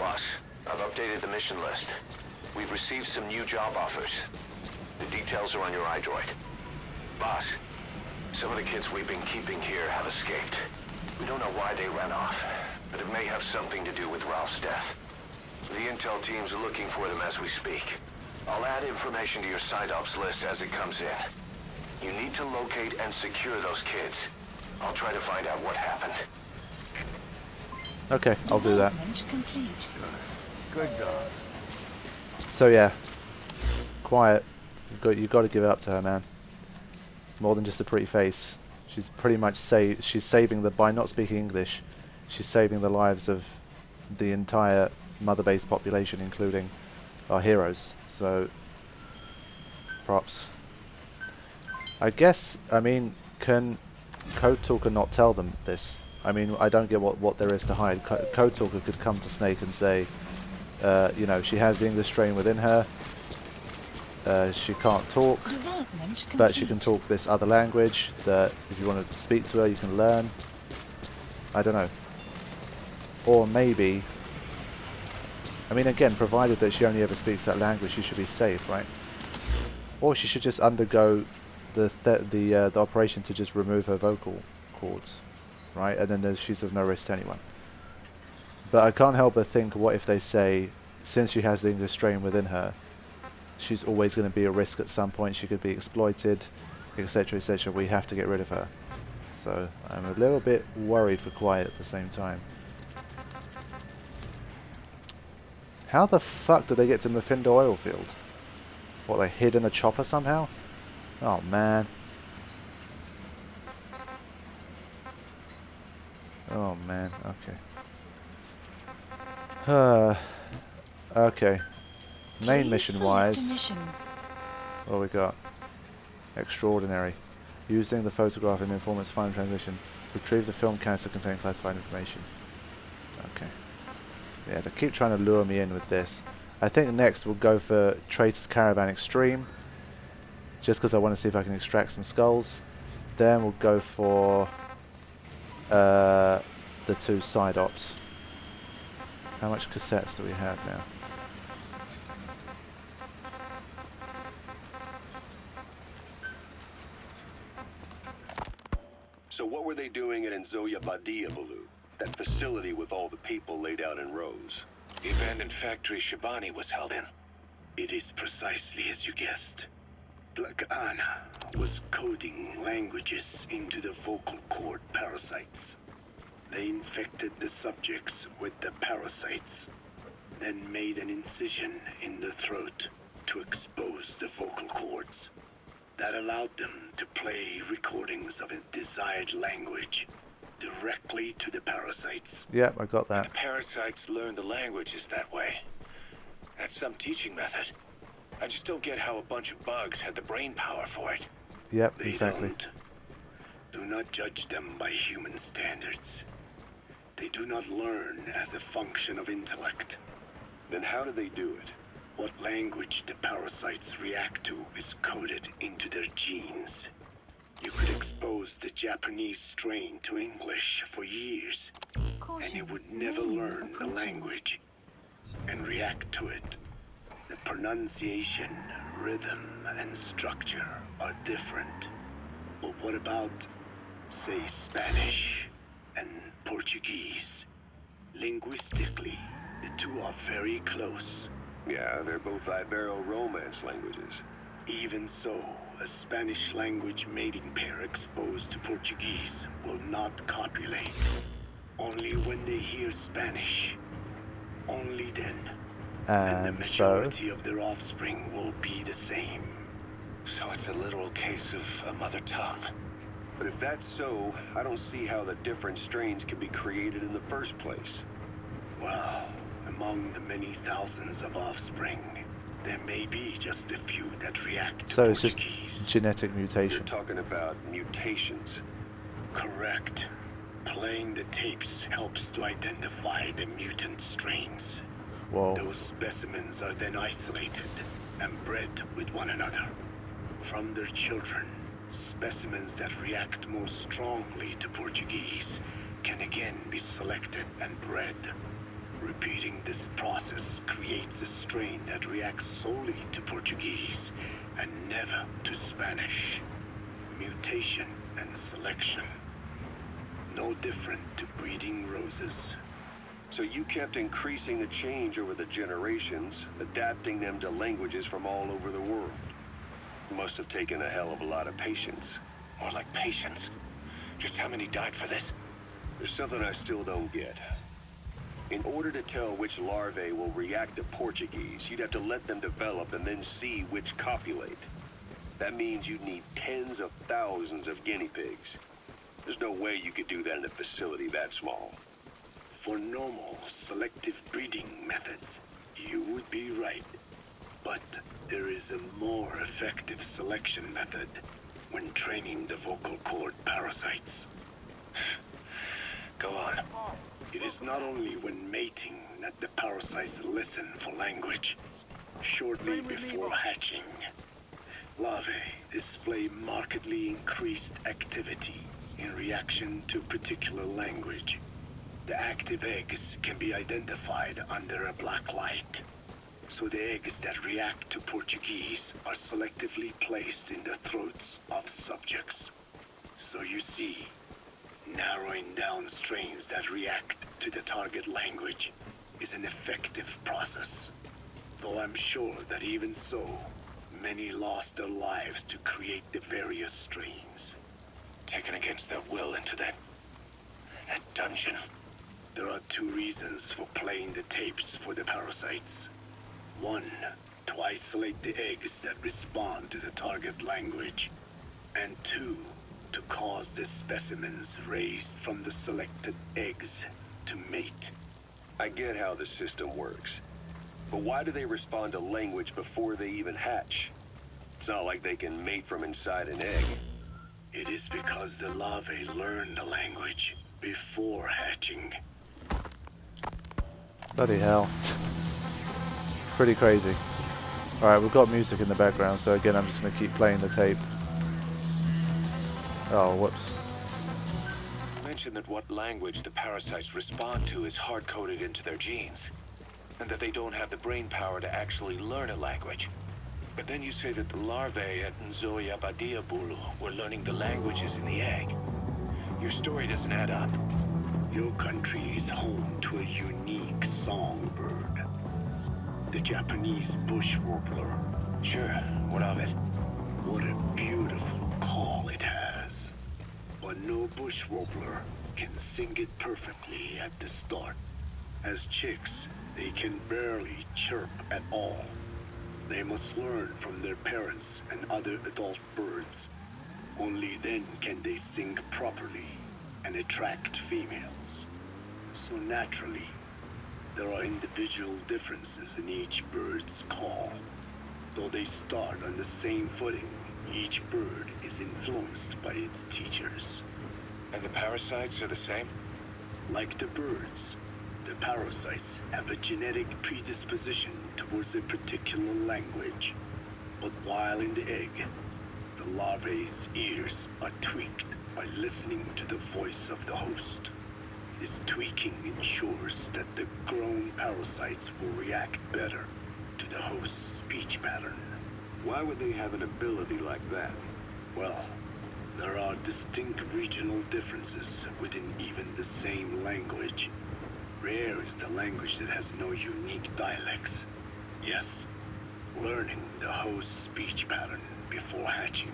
Boss, I've updated the mission list. We've received some new job offers. The details are on your iDroid. Boss, some of the kids we've been keeping here have escaped. We don't know why they ran off, but it may have something to do with Ralph's death. The intel team's looking for them as we speak. I'll add information to your side ops list as it comes in. You need to locate and secure those kids. I'll try to find out what happened. Okay, I'll do that. Complete. Good dog. So yeah, Quiet. You got to give it up to her, man. More than just a pretty face. She's pretty much she's saving by not speaking English. She's saving the lives of the entire mother base population, including our heroes. So props. I guess, I mean, can Code Talker not tell them this? I mean, I don't get what there is to hide. Code Talker could come to Snake and say, you know, she has the English strain within her. She can't talk, but she can talk this other language that if you want to speak to her, you can learn. I don't know. Or maybe, I mean, again, provided that she only ever speaks that language, she should be safe, right? Or she should just undergo the operation to just remove her vocal cords, right? And then she's of no risk to anyone. But I can't help but think, what if they say, since she has the English strain within her, she's always going to be a risk at some point, she could be exploited, etc, etc. We have to get rid of her. So I'm a little bit worried for Quiet at the same time. How the fuck did they get to Mephindo oil field? What, they hid in a chopper somehow? Oh man. Oh man, okay. Okay. Main mission wise, what we got? Extraordinary. Using the photograph in the informant's final transmission, retrieve the film cassette containing classified information. Okay. Yeah, they keep trying to lure me in with this. I think next we'll go for Traitor's Caravan Extreme, just because I want to see if I can extract some skulls. Then we'll go for the 2 side ops. How much cassettes do we have now? So what were they doing at Nzoya Badia, Baloo? That facility with all the people laid out in rows? The abandoned factory Shabani was held in. It is precisely as you guessed. Black Anna was coding languages into the vocal cord parasites. They infected the subjects with the parasites, then made an incision in the throat to expose the vocal cords. That allowed them to play recordings of a desired language directly to the parasites. Yep, I got that. The parasites learn the languages that way. That's some teaching method. I just don't get how a bunch of bugs had the brain power for it. Yep, They exactly. don't. Do not judge them by human standards. They do not learn as a function of intellect. Then how do they do it? What language the parasites react to is coded into their genes. You could expose the Japanese strain to English for years, and it would never learn the language and react to it. The pronunciation, rhythm, and structure are different. But what about, say, Spanish and Portuguese? Linguistically, the two are very close. Yeah, they're both Ibero-Romance languages. Even so, a Spanish language mating pair exposed to Portuguese will not copulate. Only when they hear Spanish. Only then. And the majority of their offspring will be the same. So it's a literal case of a mother tongue. But if that's so, I don't see how the different strains can be created in the first place. Well, among the many thousands of offspring, there may be just a few that react to So it's Portuguese. just genetic You're mutation. talking about mutations. Correct. Playing the tapes helps to identify the mutant strains. Whoa. Those specimens are then isolated and bred with one another. From their children, specimens that react more strongly to Portuguese can again be selected and bred. Repeating this process creates a strain that reacts solely to Portuguese and never to Spanish. Mutation and selection. No different to breeding roses. So you kept increasing the change over the generations, adapting them to languages from all over the world. Must have taken a hell of a lot of patience. More like patience. Just how many died for this? There's something I still don't get. In order to tell which larvae will react to Portuguese, you'd have to let them develop and then see which copulate. That means you'd need tens of thousands of guinea pigs. There's no way you could do that in a facility that small. For normal selective breeding methods, you would be right. But there is a more effective selection method when training the vocal cord parasites. Go on. It is not only when mating that the parasites listen for language. Shortly before hatching, larvae display markedly increased activity in reaction to particular language. The active eggs can be identified under a black light. So the eggs that react to Portuguese are selectively placed in the throats of subjects. So you see, narrowing down strains that react to the target language is an effective process. Though I'm sure that even so, many lost their lives to create the various strains. Taken against their will into that dungeon. There are two reasons for playing the tapes for the parasites. One, to isolate the eggs that respond to the target language. And two, to cause the specimens raised from the selected eggs to mate. I get how the system works. But why do they respond to language before they even hatch? It's not like they can mate from inside an egg. It is because the larvae learn the language before hatching. Bloody hell. Pretty crazy. Alright, we've got music in the background, so again I'm just going to keep playing the tape. Oh, whoops. Mention that what language the parasites respond to is hard-coded into their genes, and that they don't have the brain power to actually learn a language. But then you say that the larvae at Nzoia Badia Bulu were learning the languages in the egg. Your story doesn't add up. Your country is home to a unique songbird. The Japanese bush warbler. Sure, what of it? What a beautiful call it has. But no bush warbler can sing it perfectly at the start. As chicks, they can barely chirp at all. They must learn from their parents and other adult birds. Only then can they sing properly and attract females. So naturally, there are individual differences in each bird's call. Though they start on the same footing, each bird is influenced by its teachers. And the parasites are the same? Like the birds, the parasites have a genetic predisposition towards a particular language. But while in the egg, the larvae's ears are tweaked by listening to the voice of the host. This tweaking ensures that the grown parasites will react better to the host's speech pattern. Why would they have an ability like that? Well, there are distinct regional differences within even the same language. Rare is the language that has no unique dialects. Yes, learning the host's speech pattern before hatching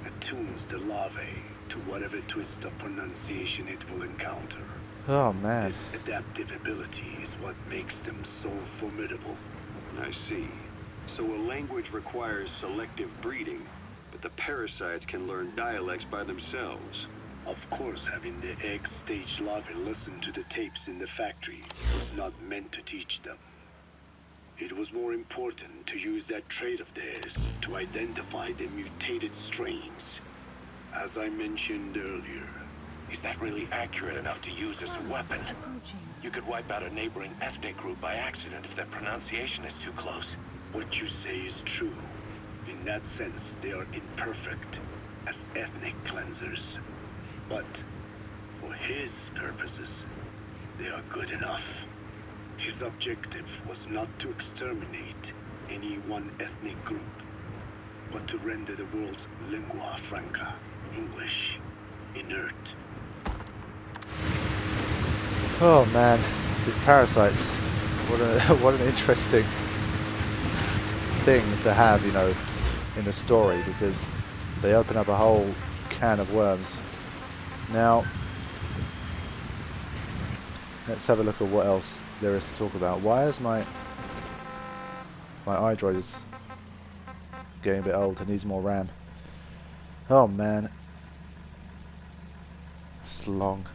attunes the larvae to whatever twist of pronunciation it will encounter. Oh man. This adaptive ability is what makes them so formidable. I see. So a language requires selective breeding, but the parasites can learn dialects by themselves. Of course, having the egg-stage larvae listen to the tapes in the factory was not meant to teach them. It was more important to use that trait of theirs to identify the mutated strains. As I mentioned earlier, Is that really accurate enough to use as a weapon? You could wipe out a neighboring ethnic group by accident if their pronunciation is too close. what you say is true. In that sense, they are imperfect as ethnic cleansers. But for his purposes, they are good enough. His objective was not to exterminate any one ethnic group, but to render the world's lingua franca, English, inert. Oh man, these parasites. What an interesting thing to have, you know, in a story, because they open up a whole can of worms. Now, let's have a look at what else there is to talk about. Why is my iDroid is getting a bit old and needs more RAM? Oh man, it's long.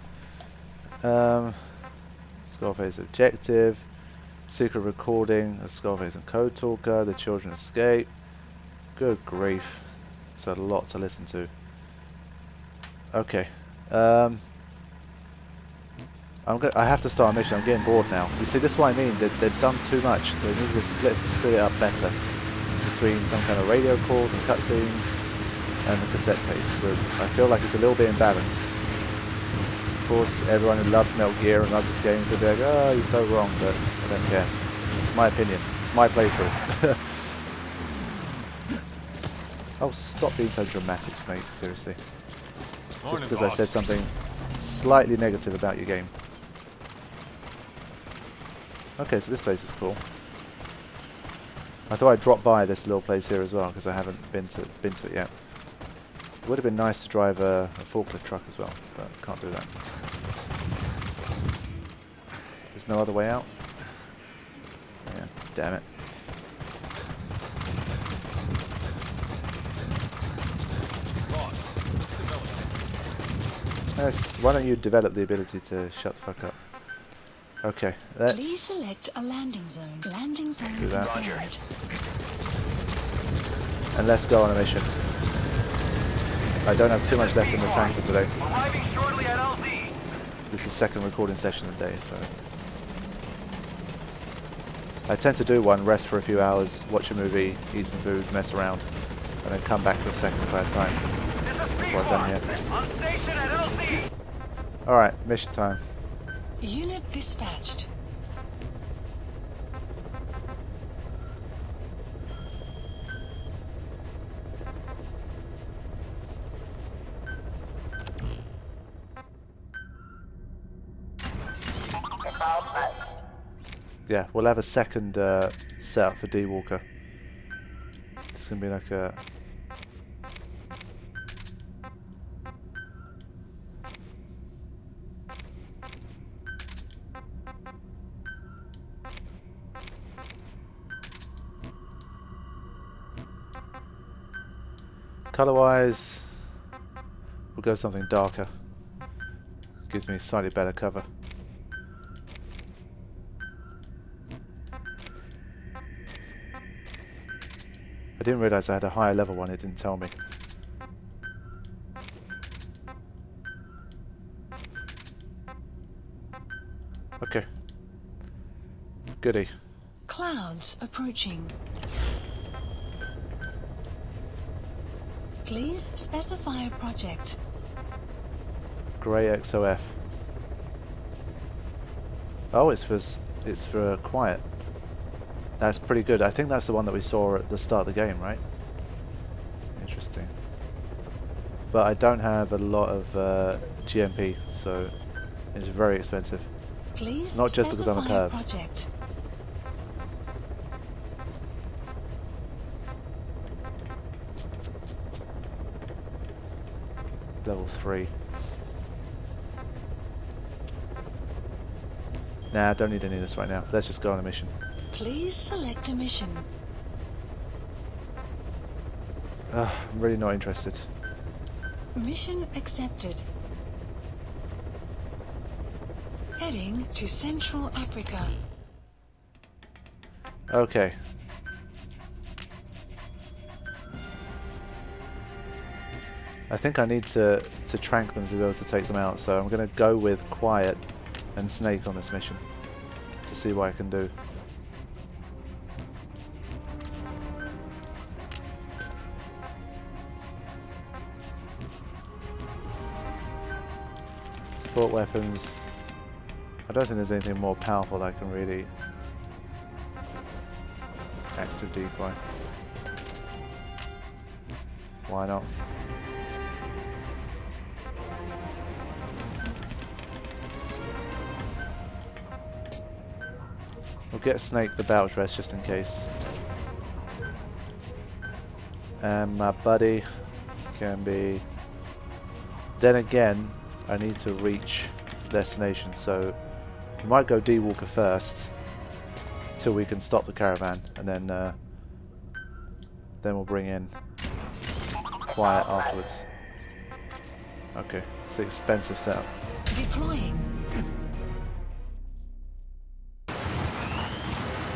Skullface objective, secret recording of Skullface and Code Talker, the children escape. Good grief, it's a lot to listen to. Okay, I have to start a mission. I'm getting bored now. You see, this is what I mean. They've done too much. They need to split it up better between some kind of radio calls and cutscenes and the cassette tapes. But I feel like it's a little bit imbalanced. Of course, everyone who loves Metal Gear and loves this game will be like, "Oh, you're so wrong," but I don't care. It's my opinion. It's my playthrough. Oh, stop being so dramatic, Snake. Seriously. Just because I said something slightly negative about your game. Okay, so this place is cool. I thought I'd drop by this little place here as well, because I haven't been to it yet. It would have been nice to drive a forklift truck as well, but can't do that. There's no other way out? Yeah, damn it. Yes, why don't you develop the ability to shut the fuck up? Okay, let's... Please select a landing zone. Landing zone do that. confirmed. And let's go on a mission. I don't have too much left in the tank for today. Arriving shortly at LZ. This is the second recording session of the day, so... I tend to do one, rest for a few hours, watch a movie, eat some food, mess around, and then come back for a second if I have time. That's what I've done here. On station at LZ. Alright, mission time. Unit dispatched. Yeah, we'll have a second setup for D-Walker. It's going to be like a... Color-wise, we'll go something darker. Gives me slightly better cover. I didn't realise I had a higher level one, it didn't tell me. Okay. Goody. Clouds approaching. Please specify a project. Grey XOF. Oh, it's for quiet. That's pretty good. I think that's the one that we saw at the start of the game, right? Interesting. But I don't have a lot of GMP, so it's very expensive. Please Not just because I'm a specify perv. project. Level 3. Nah, I don't need any of this right now. Let's just go on a mission. Please select a mission. I'm really not interested. Mission accepted. Heading to Central Africa. Okay. I think I need to trank them to be able to take them out, so I'm going to go with Quiet and Snake on this mission to see what I can do. Sport weapons. I don't think there's anything more powerful that I can really... Active decoy. Why not? We'll get Snake the battle dress just in case. And my buddy can be... Then again, I need to reach destination, so we might go D-Walker first till we can stop the caravan, and then we'll bring in Quiet afterwards. Okay, it's an expensive setup. Deploying.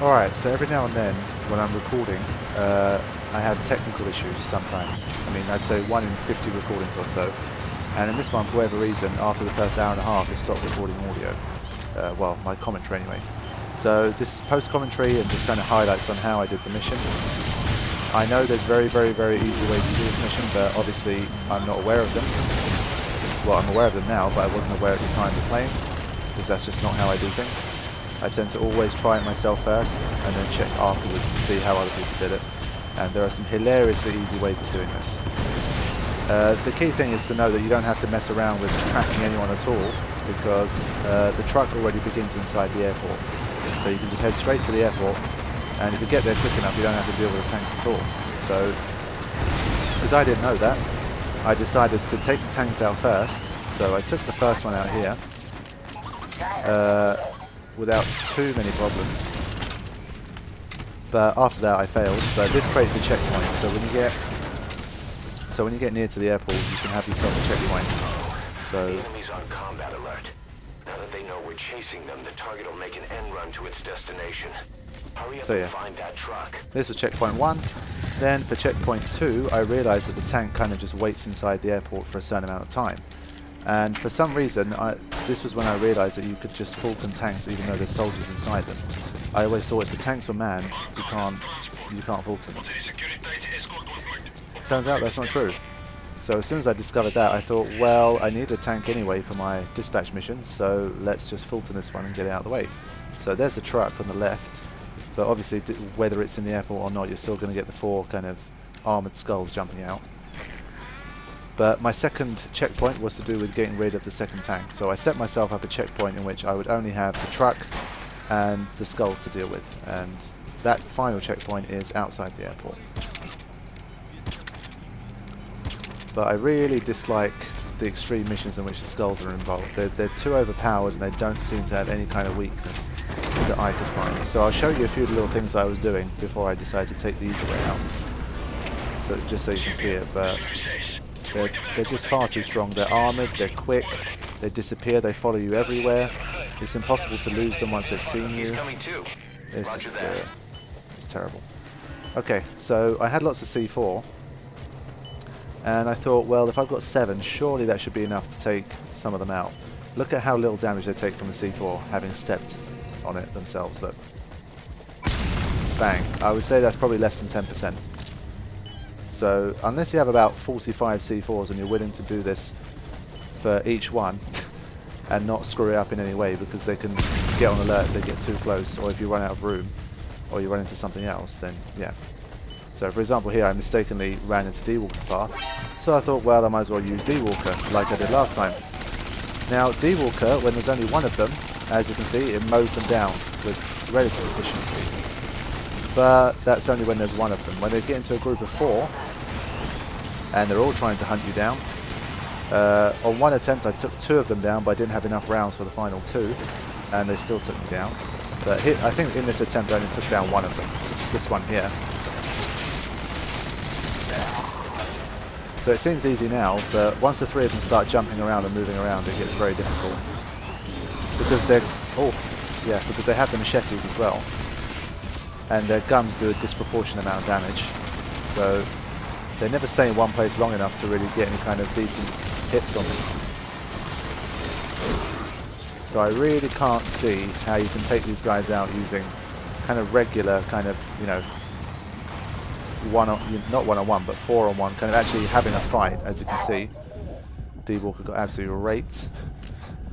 Alright, so every now and then when I'm recording, I have technical issues sometimes. I mean, I'd say 1 in 50 recordings or so. And in this one, for whatever reason, after the first hour and a half, it stopped recording audio. Well, my commentary anyway. So this is post-commentary and just kind of highlights on how I did the mission. I know there's very, very, very easy ways to do this mission, but obviously I'm not aware of them. Well, I'm aware of them now, but I wasn't aware at the time of playing, because that's just not how I do things. I tend to always try it myself first, and then check afterwards to see how other people did it. And there are some hilariously easy ways of doing this. The key thing is to know that you don't have to mess around with tracking anyone at all, because the truck already begins inside the airport. So you can just head straight to the airport, and if you get there quick enough, you don't have to deal with the tanks at all. So, because I didn't know that, I decided to take the tanks out first. So I took the first one out here, without too many problems. But after that I failed. But this creates a checkpoint, so when you get near to the airport, you can have yourself a checkpoint. So the enemy's on combat alert. Now that they know we're chasing them, the target will make an end run to its destination. Hurry up and find that truck. This was checkpoint 1. Then for checkpoint 2, I realized that the tank kind of just waits inside the airport for a certain amount of time. And for some reason, this was when I realized that you could just Fulton tanks even though there's soldiers inside them. I always thought if the tanks were manned, you can't Fulton them. Turns out that's not true. So as soon as I discovered that, I thought, well, I need a tank anyway for my dispatch missions, so let's just Fulton this one and get it out of the way. So there's a truck on the left, but obviously whether it's in the airport or not, you're still going to get the 4 kind of armoured skulls jumping out. But my second checkpoint was to do with getting rid of the second tank, so I set myself up a checkpoint in which I would only have the truck and the skulls to deal with, and that final checkpoint is outside the airport. But I really dislike the extreme missions in which the skulls are involved. They're too overpowered and they don't seem to have any kind of weakness that I could find. So I'll show you a few little things I was doing before I decided to take the easy way out. So just so you can see it, but they're just far too strong. They're armoured, they're quick, they disappear, they follow you everywhere. It's impossible to lose them once they've seen you. It's just it's terrible. Okay, so I had lots of C4. And I thought, well, if I've got 7, surely that should be enough to take some of them out. Look at how little damage they take from the C4, having stepped on it themselves, look. Bang. I would say that's probably less than 10%. So, unless you have about 45 C4s and you're willing to do this for each one, and not screw it up in any way, because they can get on alert if they get too close, or if you run out of room, or you run into something else, then yeah. So for example here I mistakenly ran into D-Walker's path, so I thought, well, I might as well use D-Walker like I did last time. Now D-Walker, when there's only one of them, as you can see, it mows them down with relative efficiency. But that's only when there's one of them. When they get into a group of 4, and they're all trying to hunt you down, on one attempt I took 2 of them down, but I didn't have enough rounds for the final 2, and they still took me down. But I think in this attempt I only took down 1 of them. It's this one here. So it seems easy now, but once the 3 of them start jumping around and moving around, it gets very difficult. Because because they have the machetes as well. And their guns do a disproportionate amount of damage. So they never stay in one place long enough to really get any kind of decent hits on them. So I really can't see how you can take these guys out using kind of regular, kind of, you know, not one-on-one, but 4-on-1, kind of actually having a fight. As you can see, D-Walker got absolutely raped.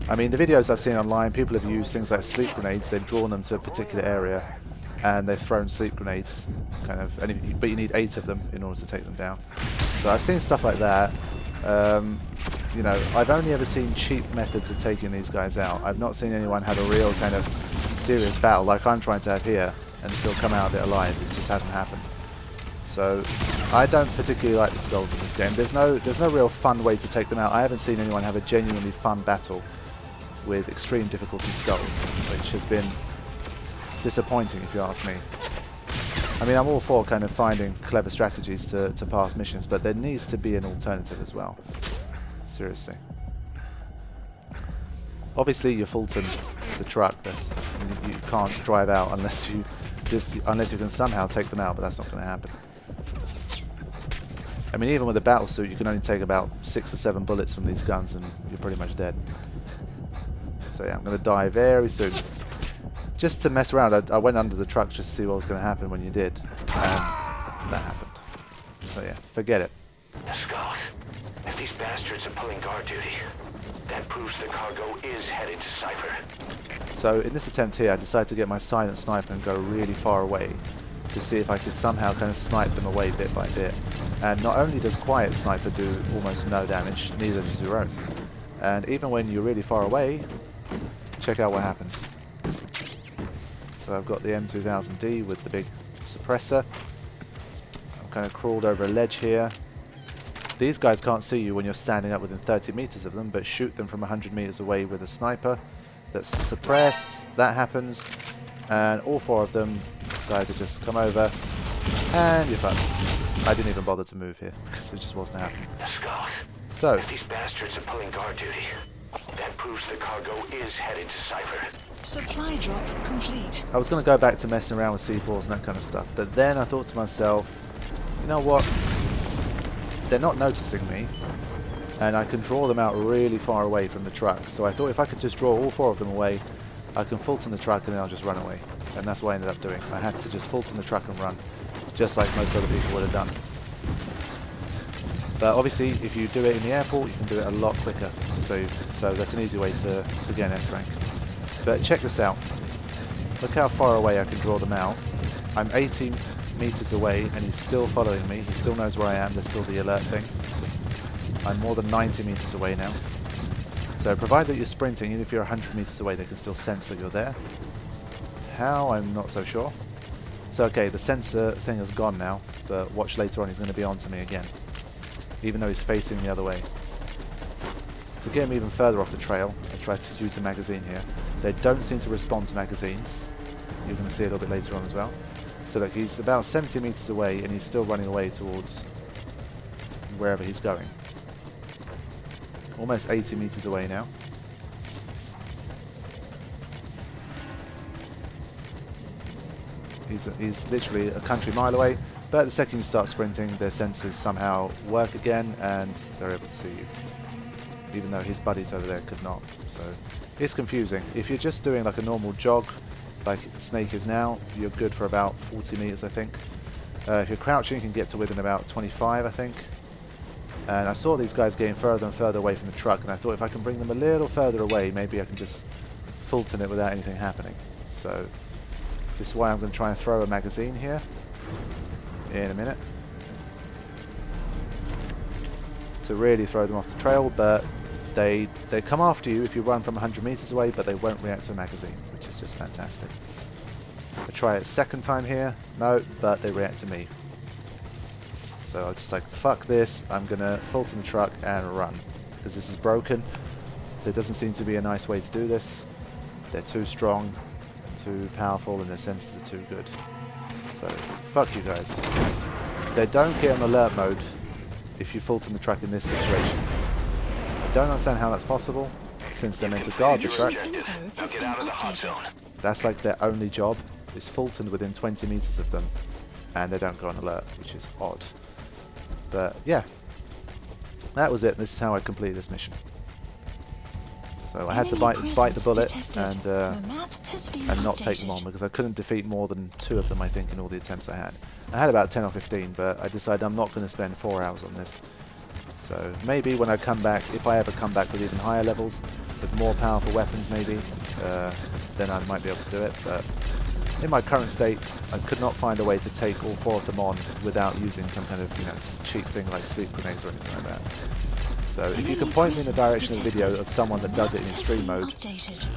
I mean, the videos I've seen online, people have used things like sleep grenades. They've drawn them to a particular area, and they've thrown sleep grenades, kind of. But you need 8 of them in order to take them down. So I've seen stuff like that. You know, I've only ever seen cheap methods of taking these guys out. I've not seen anyone have a real kind of serious battle like I'm trying to have here and still come out of it alive. It just hasn't happened. So I don't particularly like the skulls in this game. There's no real fun way to take them out. I haven't seen anyone have a genuinely fun battle with extreme difficulty skulls, which has been disappointing if you ask me. I mean, I'm all for kind of finding clever strategies to pass missions, but there needs to be an alternative as well. Seriously. Obviously, you're Fulton the truck. You can't drive out unless you can somehow take them out, but that's not going to happen. I mean, even with a battle suit, you can only take about 6 or 7 bullets from these guns, and you're pretty much dead. So yeah, I'm going to die very soon. Just to mess around, I went under the truck just to see what was going to happen when you did, and that happened. So yeah, forget it. The skulls. If these bastards are pulling guard duty, that proves the cargo is headed to Cypher. So in this attempt here, I decided to get my silent sniper and go really far away to see if I could somehow kind of snipe them away bit by bit. And not only does quiet sniper do almost no damage, neither does your own. And even when you're really far away, check out what happens. So I've got the M2000D with the big suppressor. I'm kind of crawled over a ledge here. These guys can't see you when you're standing up within 30 meters of them, but shoot them from 100 meters away with a sniper. That's suppressed. That happens. And all 4 of them decide to just come over. And you're fucked. I didn't even bother to move here because it just wasn't happening. The skulls. So, if these bastards are pulling guard duty, that proves the cargo is headed to Cypher. Supply drop complete. I was going to go back to messing around with C4s and that kind of stuff, but then I thought to myself, you know what? They're not noticing me, and I can draw them out really far away from the truck. So I thought if I could just draw all 4 of them away, I can Fulton the truck and then I'll just run away. And that's what I ended up doing. I had to just Fulton the truck and run, just like most other people would have done. But obviously, if you do it in the airport, you can do it a lot quicker. So that's an easy way to get an S rank. But check this out. Look how far away I can draw them out. I'm 18 meters away and he's still following me. He still knows where I am. There's still the alert thing. I'm more than 90 meters away now. So provided you're sprinting, even if you're 100 meters away, they can still sense that you're there. How? I'm not so sure. So okay, the sensor thing is gone now, but watch later on, he's going to be on to me again, even though he's facing the other way. To get him even further off the trail, I tried to use a magazine here. They don't seem to respond to magazines. You're going to see it a little bit later on as well. So look, he's about 70 meters away and he's still running away towards wherever he's going. Almost 80 meters away now. He's literally a country mile away, but the second you start sprinting, their sensors somehow work again and they're able to see you. Even though his buddies over there could not. So it's confusing. If you're just doing like a normal jog, like Snake is now, you're good for about 40 meters, I think. If you're crouching, you can get to within about 25, I think. And I saw these guys getting further and further away from the truck, and I thought if I can bring them a little further away, maybe I can just Fulton it without anything happening. So this is why I'm going to try and throw a magazine here in a minute to really throw them off the trail, but they come after you if you run from 100 meters away, but they won't react to a magazine, which is just fantastic. I try it second time here, no, but they react to me. So I'll just like, fuck this, I'm gonna Fulton the truck and run, because this is broken. There doesn't seem to be a nice way to do this. They're too strong, too powerful, and their sensors are too good. So fuck you guys. They don't get on alert mode if you Fulton the truck in this situation. I don't understand how that's possible, since they're meant to guard the truck. Now get out of the hot zone. That's like their only job, is Fulton within 20 meters of them, and they don't go on alert, which is odd. But yeah, that was it. This is how I completed this mission. So I had to bite the bullet and not take them on, because I couldn't defeat more than 2 of them, I think, in all the attempts I had. I had about 10 or 15, but I decided I'm not going to spend 4 hours on this. So maybe when I come back, if I ever come back with even higher levels, with more powerful weapons maybe, then I might be able to do it. But in my current state, I could not find a way to take all 4 of them on without using some kind of, you know, cheap thing like sleep grenades or anything like that. So if you could point me in the direction of a video of someone that does it in extreme mode,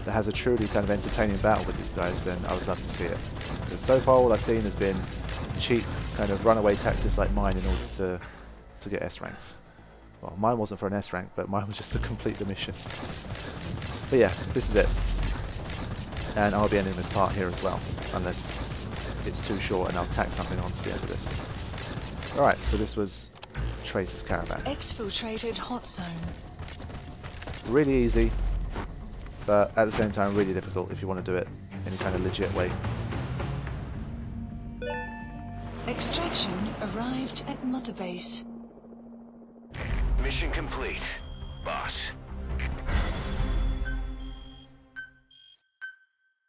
that has a truly kind of entertaining battle with these guys, then I would love to see it. Because so far all I've seen has been cheap kind of runaway tactics like mine in order to get S ranks. Well, mine wasn't for an S rank, but mine was just to complete the mission. But yeah, this is it. And I'll be ending this part here as well, unless it's too short and I'll tack something on to the end of this. Alright, so this was Traitor's Caravan. Exfiltrated hot zone. Really easy, but at the same time really difficult if you want to do it in a kind of legit way. Extraction arrived at Mother Base. Mission complete, boss.